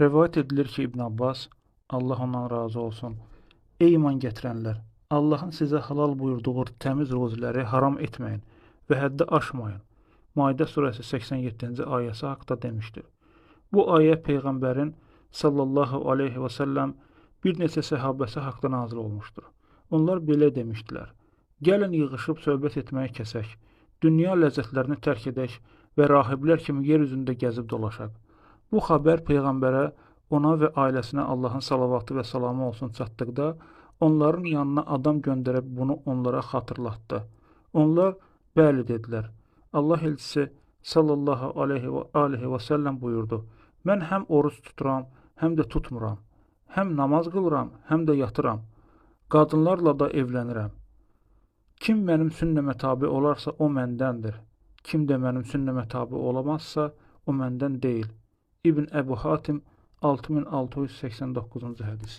Rivayet edilir ki İbn Abbas, Allah ondan razı olsun, ey iman gətirənlər, Allahın sizə halal buyurduğu təmiz ruziləri haram etməyin və həddi aşmayın. Maidə surəsi 87-ci ayəsi haqda demişdir. Bu ayə Peyğəmbərin sallallahu aleyhi və səlləm bir neçə səhabəsi haqda nazil olmuşdur. Onlar belə demişdilər: gəlin yığışıb söhbət etməyi kəsək, dünya ləzzətlərini tərk edək və rahiblər kimi yer üzündə gəzib dolaşaq. Bu xəbər Peyğəmbərə, ona və ailəsinə Allahın salavatı və salamı olsun çatdıqda, onların yanına adam göndərib bunu onlara xatırlatdı. Onlar bəli dedilər. Allah elçisi sallallahu aleyhi və səlləm buyurdu: mən həm oruç tuturam, həm də tutmuram. Həm namaz qılıram, həm də yatıram. Qadınlarla da evlənirəm. Kim mənim sünnəmə tabi olarsa, o məndəndir. Kim də mənim sünnəmə tabi olamazsa, o məndən deyil. İbn Əbu Hatim 6689-cu hədis.